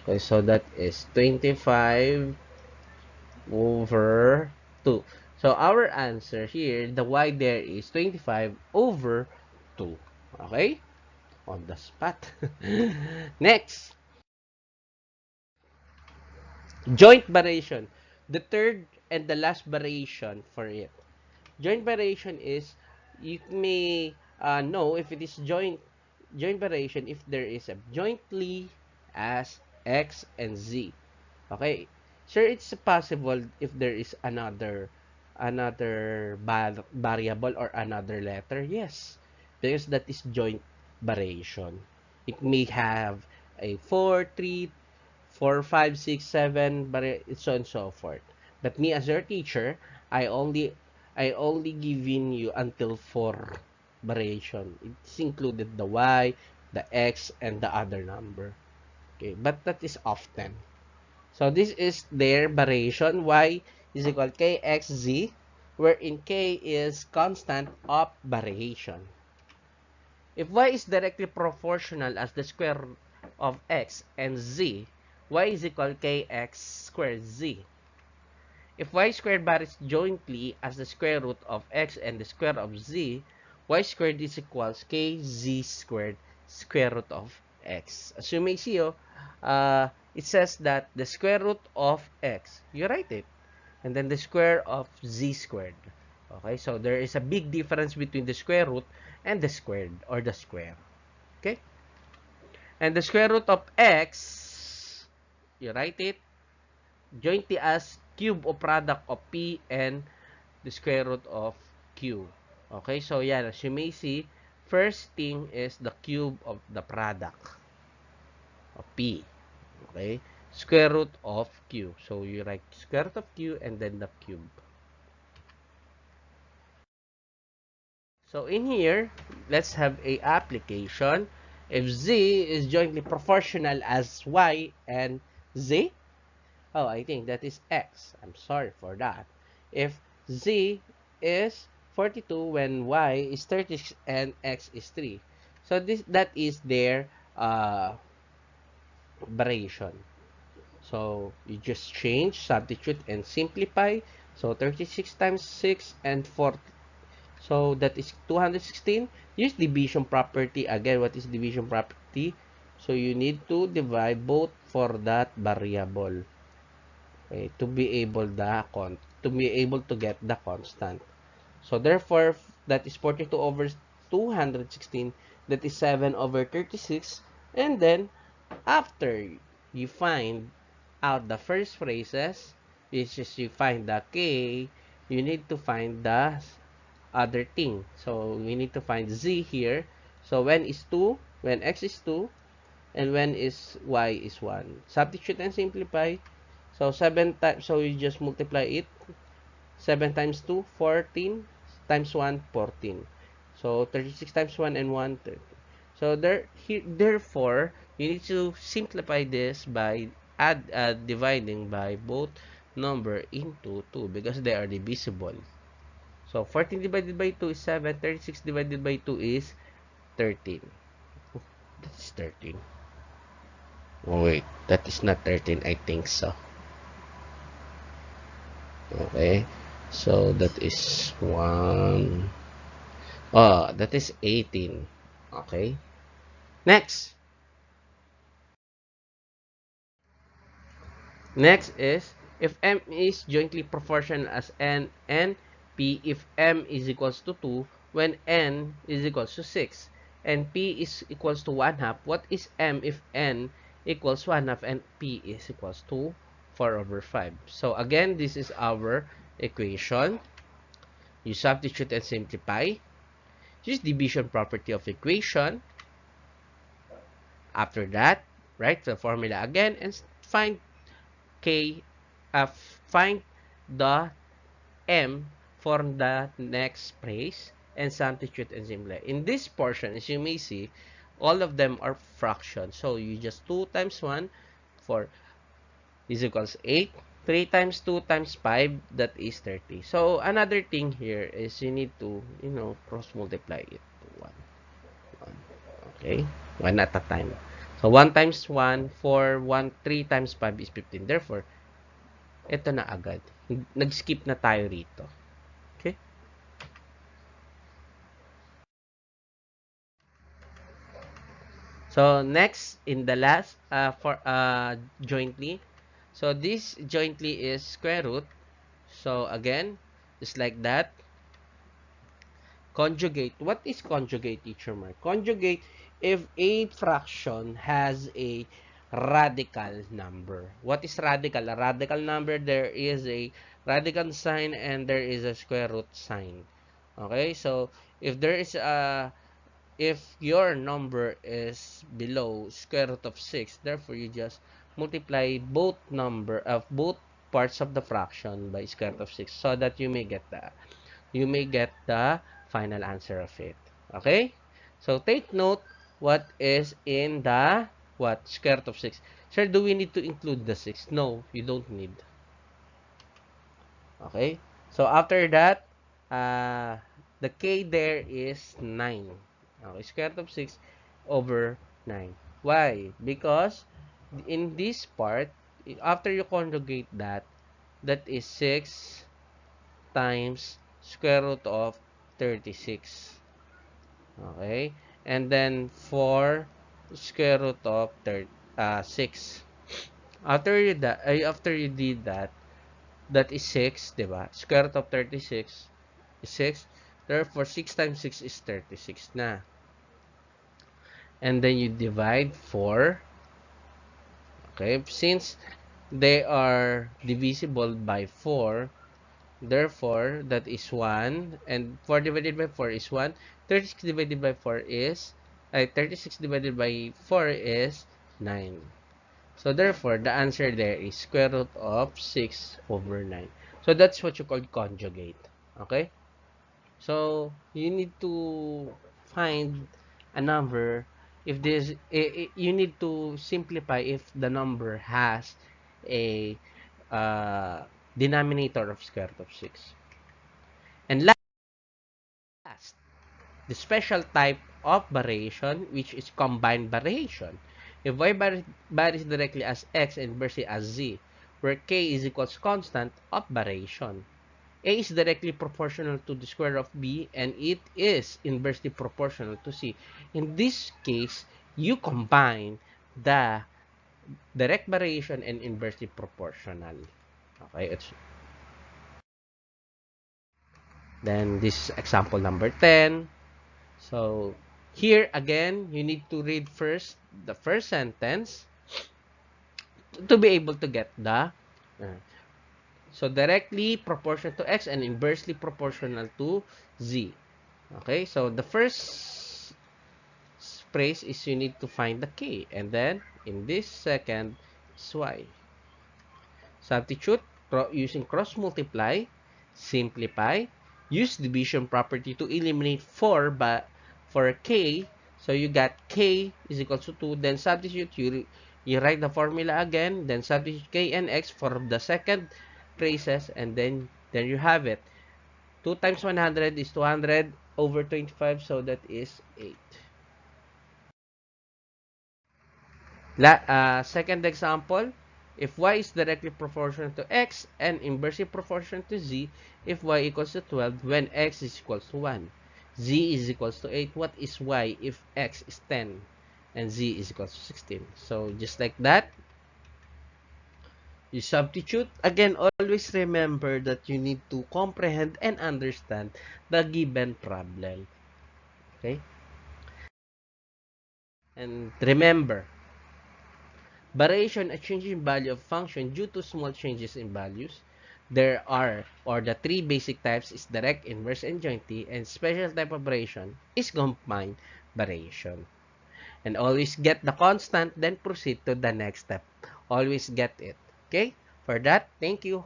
Okay, so that is 25 over 2. So our answer here, the y there is 25 over 2. Okay? On the spot. Next, joint variation. The third and the last variation for it. Joint variation is, you may know if it is joint variation if there is a jointly as x and z. Okay. Sure, it's possible if there is another variable or another letter. Yes. Because that is joint variation. It may have a 4, 3, 4, 5, 6, 7, but so on and so forth. But me as your teacher, I only giving you until 4 variation. It's included the y, the x, and the other number. Okay, but that is often. So this is their variation. Y is equal to kxz, wherein k is constant of variation. If y is directly proportional as the square root of x and z, y is equal to kx squared z. If y squared varies jointly as the square root of x and the square of z, y squared is equals kz squared square root of x. As you may see, it says that the square root of x, you write it, and then the square of z squared. Okay, so there is a big difference between the square root and the squared or the square. Okay, and the square root of x, you write it jointly as cube o product of p and the square root of q. Okay, so yan, as you may see, first thing is the cube of the product of p. Okay, square root of q. So you write square root of q and then the cube. So in here, let's have a application. If z is jointly proportional as y and z, oh, I think that is x. I'm sorry for that. If z is 42 when y is 36 and x is 3. So that is their variation. So you just change, substitute, and simplify. So 36 times 6 and 4. So that is 216. Use division property. Again, what is division property? So you need to divide both for that variable. Okay, to be able to get the constant. So therefore, that is 42 over 216. That is 7 over 36. And then, after you find out the first phrases, which is you find the k, you need to find the other thing. So we need to find z here. So when is 2, when x is 2, and when is y is 1. Substitute and simplify. So 7 times, so you just multiply it. 7 times 2, 14, times 1, 14. So 36 times 1 and 1, 30. So therefore, you need to simplify this by dividing by both number into 2 because they are divisible. So 14 divided by 2 is 7, 36 divided by 2 is 13. That is 13. Oh wait, that is not 13, I think so. Okay, so that is 1. Oh, that is 18. Okay, next. Next is, if m is jointly proportional as n and p if m is equals to 2 when n is equals to 6 and p is equals to 1 half, what is m if n equals 1 half and p is equals to 4 over 5? So again, this is our equation. You substitute and simplify. Use division property of equation. After that, write the formula again and find k, find the m for the next phrase and substitute and simplify. In this portion, as you may see, all of them are fractions. So you just 2 times 1 for is equals 8. 3 times 2 times 5, that is 30. So another thing here is you need to, cross multiply it to 1. Okay? One at a time. So, 1 times 1, 4, 1, 3 times 5 is 15. Therefore, ito na agad. Nag-skip na tayo rito. Okay? So, next, in the last, for jointly. So, this jointly is square root. So, again, just like that. Conjugate. What is conjugate, teacher Mark? Conjugate if a fraction has a radical number. What is radical? A radical number, there is a radical sign and there is a square root sign. Okay, so if there is a if your number is below square root of 6, therefore you just multiply both parts of the fraction by square root of 6 so that you may get the final answer of it. Okay? So take note what is in the square root of 6. Sir, do we need to include the 6? No, you don't need. Okay? So after that, the k there is 9. Okay, square root of 6 over 9. Why? Because in this part, after you conjugate that, that is 6 times square root of 36. Okay? And then 4 square root of 6. After you did that, that is 6, diba? Square root of 36 is 6. Therefore, 6 times 6 is 36 na. And then you divide 4. Okay? Since they are divisible by 4, therefore, that is 1. And 4 divided by 4 is 1. 36 divided by 4 is 36 divided by 4 is 9. So, therefore, the answer there is square root of 6 over 9. So, that's what you call conjugate. Okay? So, you need to find a number if this, you need to simplify if the number has a denominator of square root of 6. And last, the special type of variation, which is combined variation. If y varies directly as x and inversely as z, where k is equals constant of variation. A is directly proportional to the square of b and it is inversely proportional to c. In this case, you combine the direct variation and inversely proportional. Okay, then this is example number 10. So, here again, you need to read first the first sentence to be able to get the so directly proportional to x and inversely proportional to z. Okay, so the first phrase is you need to find the k, and then in this second is y. Substitute using cross multiply, simplify, use division property to eliminate 4 but for k. So you got k is equal to 2, then substitute, you write the formula again, then substitute k and x for the second phrases, and then you have it. 2 times 100 is 200 over 25, so that is 8. Second example, if y is directly proportional to x and inversely proportional to z, if y equals to 12 when x is equals to 1, z is equals to 8, what is y if x is 10 and z is equals to 16? So just like that, you substitute. Again, always remember that you need to comprehend and understand the given problem. Okay? And remember, variation, a change in value of function due to small changes in values. There are, or the three basic types is direct, inverse, and jointly, and special type of variation is combined variation. And always get the constant, then proceed to the next step. Always get it. Okay? For that, thank you.